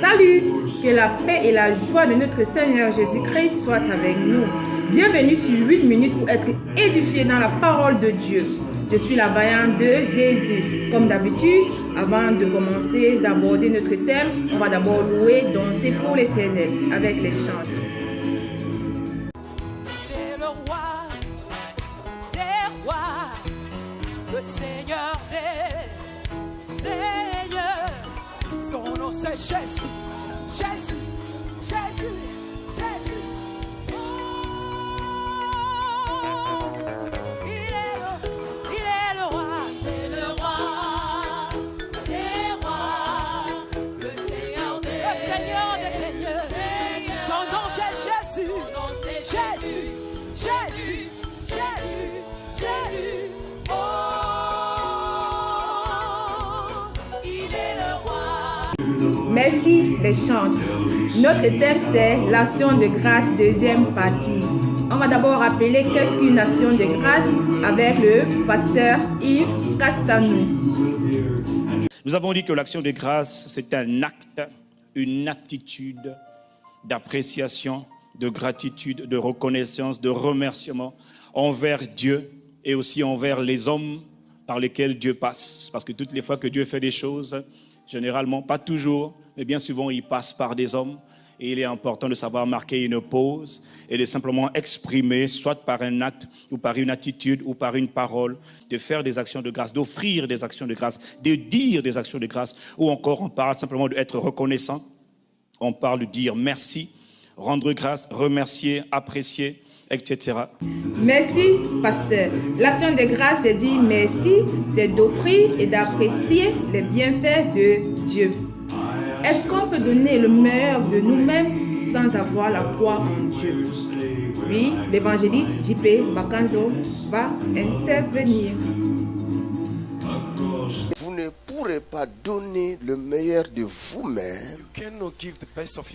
Salut, que la paix et la joie de notre Seigneur Jésus-Christ soient avec nous. Bienvenue sur 8 minutes pour être édifié dans la parole de Dieu. Je suis la vaillante de Jésus. Comme d'habitude, avant de commencer d'aborder notre thème, on va d'abord louer, danser pour l'Éternel avec les chants. C'est le roi des rois, le Seigneur des seigneurs. Son nom c'est Jésus, Jésus, Jésus, Jésus. Merci les chantes. Notre thème c'est l'action de grâce, deuxième partie. On va d'abord rappeler qu'est-ce qu'une action de grâce avec le pasteur Yves Castanou. Nous avons dit que l'action de grâce c'est un acte, une attitude d'appréciation, de gratitude, de reconnaissance, de remerciement envers Dieu et aussi envers les hommes par lesquels Dieu passe. Parce que toutes les fois que Dieu fait des choses, généralement, pas toujours, mais bien souvent, il passe par des hommes. Et il est important de savoir marquer une pause et de simplement exprimer, soit par un acte, ou par une attitude, ou par une parole, de faire des actions de grâce, d'offrir des actions de grâce, de dire des actions de grâce. Ou encore, on parle simplement d'être reconnaissant. On parle de dire merci, rendre grâce, remercier, apprécier, etc. Merci, pasteur. L'action de grâce, c'est dire merci, c'est d'offrir et d'apprécier les bienfaits de Dieu. Est-ce qu'on peut donner le meilleur de nous-mêmes sans avoir la foi en Dieu? Oui, l'évangéliste J.P. Makanzo va intervenir. Vous ne pourrez pas donner le meilleur de vous-même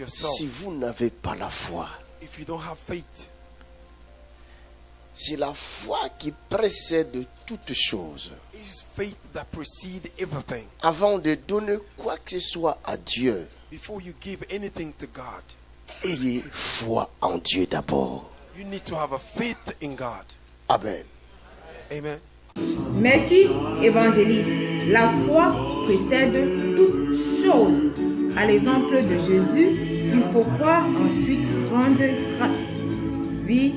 si vous n'avez pas la foi. C'est la foi qui précède toutes choses. Avant de donner quoi que ce soit à Dieu, ayez foi en Dieu d'abord. Amen. Amen. Merci, évangéliste. La foi précède toutes choses. À l'exemple de Jésus, il faut croire, ensuite rendre grâce. Oui,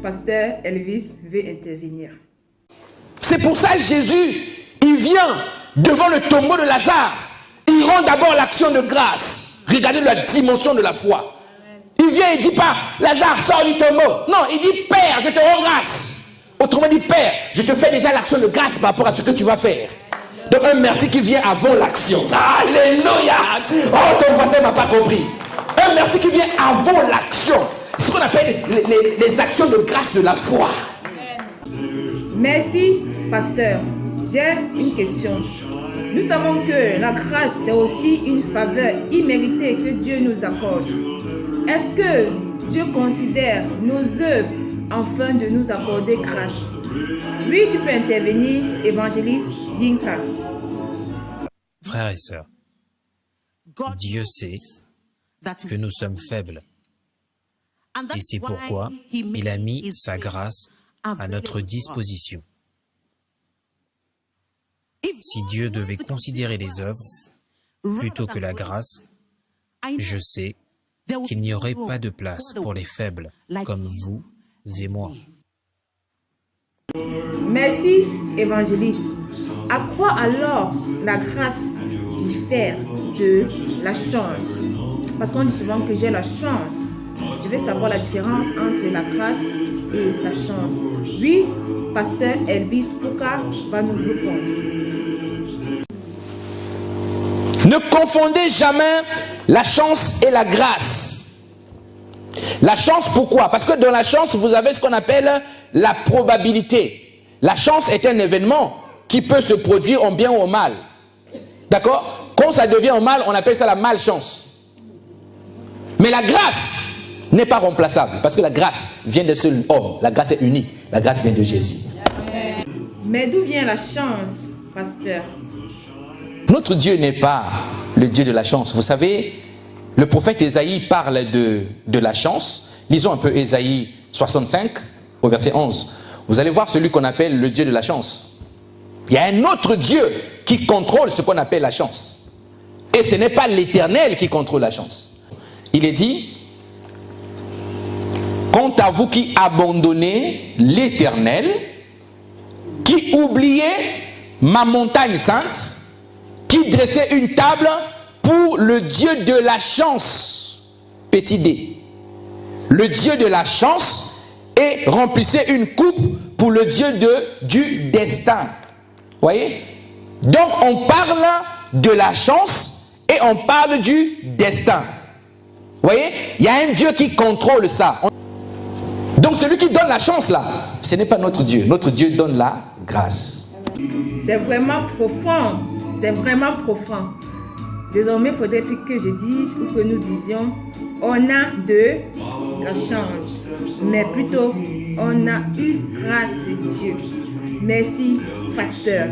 pasteur Elvis veut intervenir. C'est pour ça que Jésus, il vient devant le tombeau de Lazare. Il rend d'abord l'action de grâce. Regardez la dimension de la foi. Il vient et ne dit pas, Lazare, sors du tombeau. Non, il dit, Père, je te rends grâce. Autrement dit, Père, je te fais déjà l'action de grâce par rapport à ce que tu vas faire. Donc un merci qui vient avant l'action. Alléluia. Oh, ton voisin n'a pas compris. Un merci qui vient avant l'action. C'est ce qu'on appelle les actions de grâce de la foi. Merci, pasteur. J'ai une question. Nous savons que la grâce, c'est aussi une faveur imméritée que Dieu nous accorde. Est-ce que Dieu considère nos œuvres afin de nous accorder grâce? Oui, tu peux intervenir, évangéliste Yinka. Frères et sœurs, Dieu sait que nous sommes faibles. Et c'est pourquoi il a mis sa grâce à notre disposition. Si Dieu devait considérer les œuvres plutôt que la grâce, je sais qu'il n'y aurait pas de place pour les faibles comme vous et moi. Merci, évangéliste. À quoi alors la grâce diffère de la chance? Parce qu'on dit souvent que j'ai la chance. Je veux savoir la différence entre la grâce et la chance. Oui, pasteur Elvis Pouka va nous répondre. Ne confondez jamais la chance et la grâce. La chance, pourquoi? Parce que dans la chance, vous avez ce qu'on appelle la probabilité. La chance est un événement qui peut se produire en bien ou en mal. D'accord? Quand ça devient en mal, on appelle ça la malchance. Mais la grâce n'est pas remplaçable, parce que la grâce vient d'un seul homme. La grâce est unique. La grâce vient de Jésus. Mais d'où vient la chance, pasteur? Notre Dieu n'est pas le Dieu de la chance. Vous savez, le prophète Ésaïe parle de la chance. Lisons un peu Ésaïe 65 au verset 11. Vous allez voir celui qu'on appelle le Dieu de la chance. Il y a un autre Dieu qui contrôle ce qu'on appelle la chance. Et ce n'est pas l'Éternel qui contrôle la chance. Il est dit, quant à vous qui abandonnez l'Éternel, qui oubliez ma montagne sainte, qui dressait une table pour le Dieu de la chance, petit d, le Dieu de la chance, et remplissait une coupe pour le Dieu du destin. Voyez? Donc on parle de la chance et on parle du destin. Voyez? Il y a un Dieu qui contrôle ça. Donc celui qui donne la chance là, ce n'est pas notre Dieu. Notre Dieu donne la grâce. C'est vraiment profond. C'est vraiment profond. Désormais, il faudrait plus que je dise ou que nous disions, on a de la chance. Mais plutôt, on a eu grâce de Dieu. Merci, pasteur.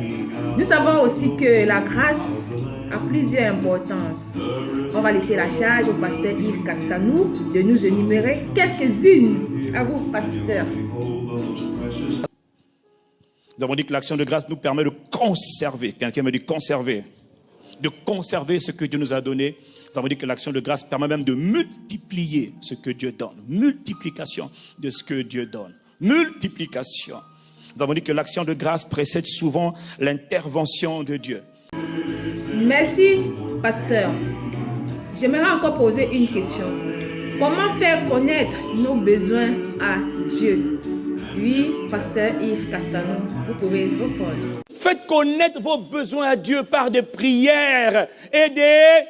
Nous savons aussi que la grâce a plusieurs importances. On va laisser la charge au pasteur Yves Castanou de nous énumérer quelques-unes. À vous, pasteur. Nous avons dit que l'action de grâce nous permet de conserver. Quelqu'un me dit conserver. De conserver ce que Dieu nous a donné. Nous avons dit que l'action de grâce permet même de multiplier ce que Dieu donne. Multiplication de ce que Dieu donne. Multiplication. Nous avons dit que l'action de grâce précède souvent l'intervention de Dieu. Merci, pasteur. J'aimerais encore poser une question. Comment faire connaître nos besoins à Dieu? Oui, pasteur Yves Castanou, vous pouvez répondre. Faites connaître vos besoins à Dieu par des prières et des...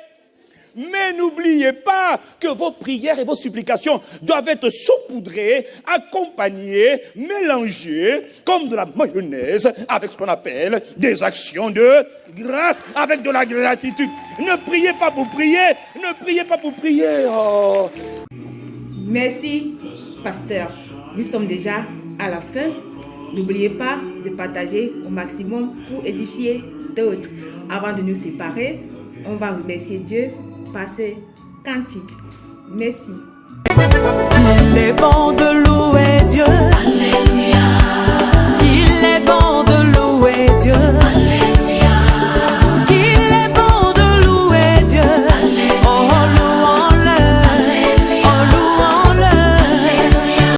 Mais n'oubliez pas que vos prières et vos supplications doivent être saupoudrées, accompagnées, mélangées comme de la mayonnaise avec ce qu'on appelle des actions de grâce, avec de la gratitude. Ne priez pas pour prier, ne priez pas pour prier. Oh. Merci, pasteur. Nous sommes déjà à la fin. N'oubliez pas de partager au maximum pour édifier d'autres. Avant de nous séparer, on va remercier Dieu par ces cantiques. Merci. Il est bon de louer Dieu. Alléluia.